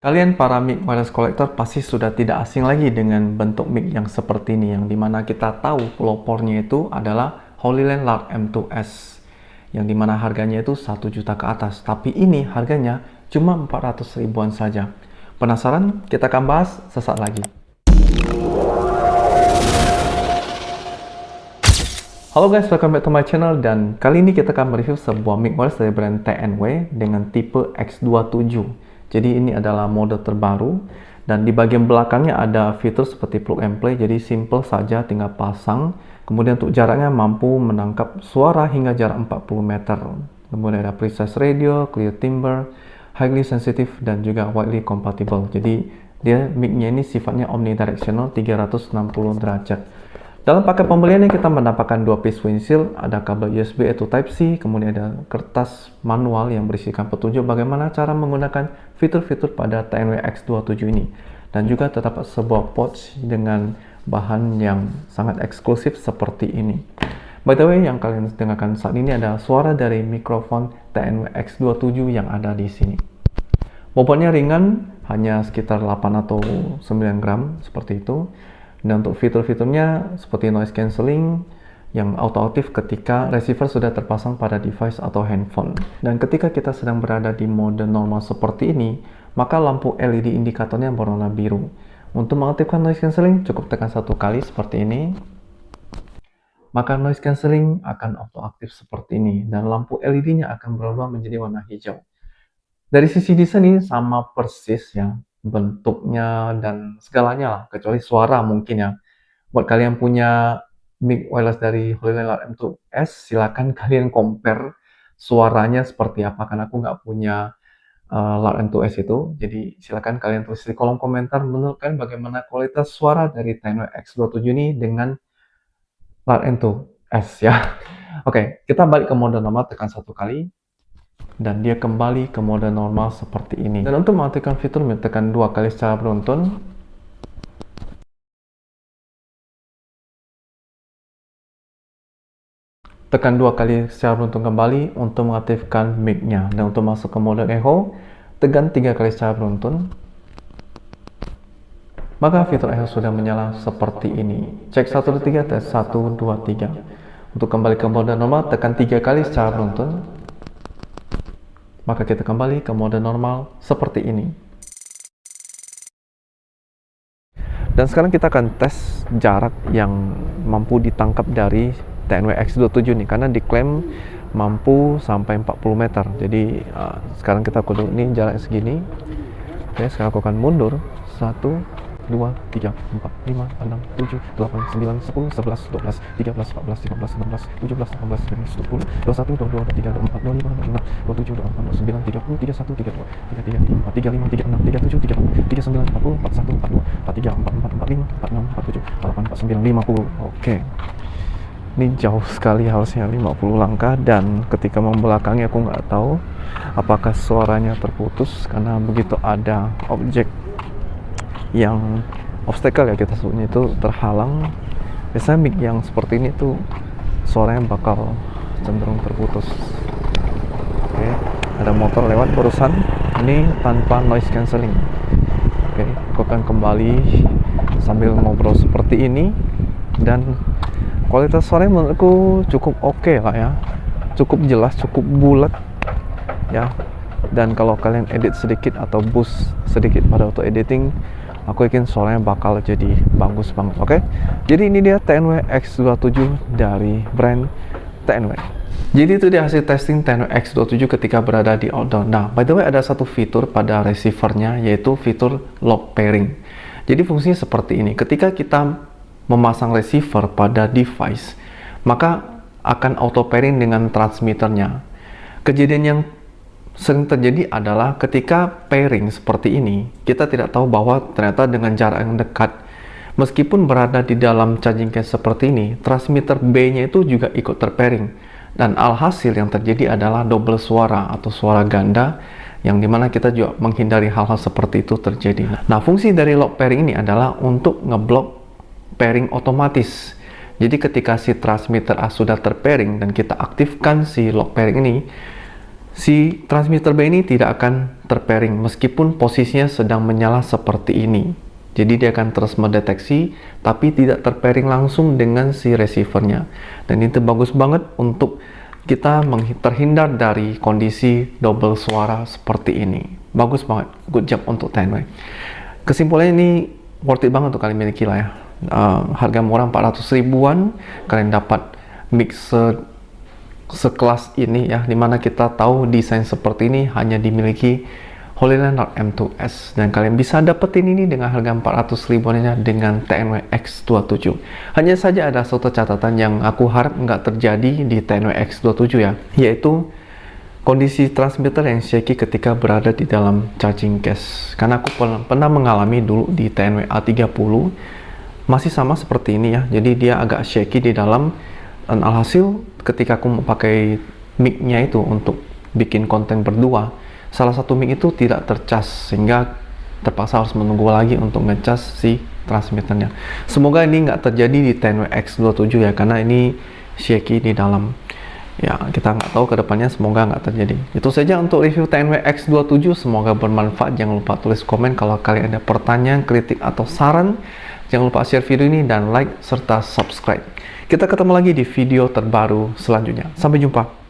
Kalian para mic wireless collector pasti sudah tidak asing lagi dengan bentuk mic yang seperti ini, yang dimana kita tahu pelopornya itu adalah Holyland Lark M2S, yang dimana harganya itu 1 juta ke atas, tapi ini harganya cuma 400 ribuan saja. Penasaran? Kita akan bahas sesaat lagi. Halo guys, welcome back to my channel, dan kali ini kita akan mereview sebuah mic wireless dari brand TNW dengan tipe X27. Jadi ini adalah mode terbaru, dan di bagian belakangnya ada fitur seperti plug and play, jadi simple saja, tinggal pasang. Kemudian untuk jaraknya mampu menangkap suara hingga jarak 40 meter. Kemudian ada precise radio, clear timbre, highly sensitive, dan juga widely compatible. Jadi dia mic-nya ini sifatnya omnidirectional 360 derajat. Dalam paket pembeliannya kita mendapatkan 2 piece windshield, ada kabel USB to Type-C, kemudian ada kertas manual yang berisikan petunjuk bagaimana cara menggunakan fitur-fitur pada TNW X27 ini. Dan juga terdapat sebuah pouch dengan bahan yang sangat eksklusif seperti ini. By the way, yang kalian dengarkan saat ini adalah suara dari mikrofon TNW X27 yang ada di sini. Bobotnya ringan, hanya sekitar 8 atau 9 gram, seperti itu. Dan untuk fitur-fiturnya seperti noise cancelling yang auto-aktif ketika receiver sudah terpasang pada device atau handphone. Dan ketika kita sedang berada di mode normal seperti ini, maka lampu LED indikatornya berwarna biru. Untuk mengaktifkan noise cancelling, cukup tekan 1 kali seperti ini. Maka noise cancelling akan auto-aktif seperti ini, dan lampu LED-nya akan berubah menjadi warna hijau. Dari sisi desain ini sama persis ya, bentuknya dan segalanya lah, kecuali suara mungkin ya. Buat kalian punya mic wireless dari Holyland Lark M2S, silakan kalian compare suaranya seperti apa, karena aku nggak punya Lark M2S itu. Jadi silakan kalian tulis di kolom komentar menurut kalian bagaimana kualitas suara dari TNW X27 ini dengan Lark M2S ya. Oke, kita balik ke mode normal, tekan 1 kali. Dan dia kembali ke mode normal seperti ini. Dan untuk mengaktifkan fitur, tekan 2 kali secara beruntun. Tekan 2 kali secara beruntun kembali untuk mengaktifkan mic-nya. Dan untuk masuk ke mode echo, tekan 3 kali secara beruntun. Maka fitur echo sudah menyala seperti ini. Cek 1, 2, 3, tes 1, 2, 3. Untuk kembali ke mode normal, tekan 3 kali secara beruntun. Maka kita kembali ke mode normal seperti ini. Dan sekarang kita akan tes jarak yang mampu ditangkap dari TNW X27 ini, karena diklaim mampu sampai 40 meter. Jadi sekarang kita kudu ini jarak segini. Oke, sekarang aku akan mundur 1, 2, 3, 4, 5, 6, 7, 8, 9, 10, 11, 12, 13, 14, 15, 16, 17, 18, 19, 20, 21, 22, 23, 24, 25, 26, 27, 28, 29, 30, 31, 32, 33, 34, 35, 36, 37, 38, 39, 40, 41, 42, 43, 44, 45, 46, 47, 48, 49, 50. Oke. Ini jauh sekali, harusnya 50 langkah, dan ketika membelakangi aku nggak tahu apakah suaranya terputus karena begitu ada objek yang obstacle ya kita sebutnya, itu terhalang. Biasanya mic yang seperti ini tuh suaranya bakal cenderung terputus. Oke, ada motor lewat barusan, ini tanpa noise cancelling. Oke, aku akan kembali sambil ngobrol seperti ini, dan kualitas suaranya menurutku cukup oke lah ya, cukup jelas, cukup bulat ya. Dan kalau kalian edit sedikit atau boost sedikit pada auto editing, aku yakin suaranya bakal jadi bagus banget. Oke, jadi ini dia TNW X27 dari brand TNW. Jadi itu dia hasil testing TNW X27 ketika berada di outdoor. Nah, by the way, ada satu fitur pada receivernya, yaitu fitur lock pairing. Jadi fungsinya seperti ini: ketika kita memasang receiver pada device, maka akan auto pairing dengan transmitternya. Kejadian yang sering terjadi adalah ketika pairing seperti ini, kita tidak tahu bahwa ternyata dengan jarak yang dekat, meskipun berada di dalam charging case seperti ini, transmitter B-nya itu juga ikut terpairing. Dan alhasil yang terjadi adalah double suara atau suara ganda, yang dimana kita juga menghindari hal-hal seperti itu terjadi. Nah, fungsi dari lock pairing ini adalah untuk ngeblok pairing otomatis. Jadi ketika si transmitter A sudah terpairing dan kita aktifkan si lock pairing ini, si transmitter B ini tidak akan terpairing meskipun posisinya sedang menyala seperti ini. Jadi dia akan terus mendeteksi tapi tidak terpairing langsung dengan si receivernya. Dan itu bagus banget untuk kita terhindar dari kondisi double suara seperti ini. Bagus banget, good job untuk 10W. Kesimpulannya ini worth it banget untuk kalian miliki lah ya. Harga murah 400 ribuan, kalian dapat mixer sekelas ini ya, dimana kita tahu desain seperti ini hanya dimiliki HoloLens M2S, dan kalian bisa dapetin ini dengan harga 400 ribuannya dengan 10W X27. Hanya saja ada satu catatan yang aku harap nggak terjadi di 10W X27 ya, yaitu kondisi transmitter yang shaky ketika berada di dalam charging case. Karena aku pernah mengalami dulu di 10W A30 masih sama seperti ini ya, jadi dia agak shaky di dalam, dan alhasil ketika aku memakai mic-nya itu untuk bikin konten berdua, salah satu mic itu tidak tercas sehingga terpaksa harus menunggu lagi untuk ngecas si transmitternya. Semoga ini nggak terjadi di 10W X27 ya, karena ini shaky di dalam. Ya, kita nggak tahu kedepannya, semoga nggak terjadi. Itu saja untuk review 10W X27, semoga bermanfaat. Jangan lupa tulis komen kalau kalian ada pertanyaan, kritik, atau saran. Jangan lupa share video ini dan like serta subscribe. Kita ketemu lagi di video terbaru selanjutnya. Sampai jumpa.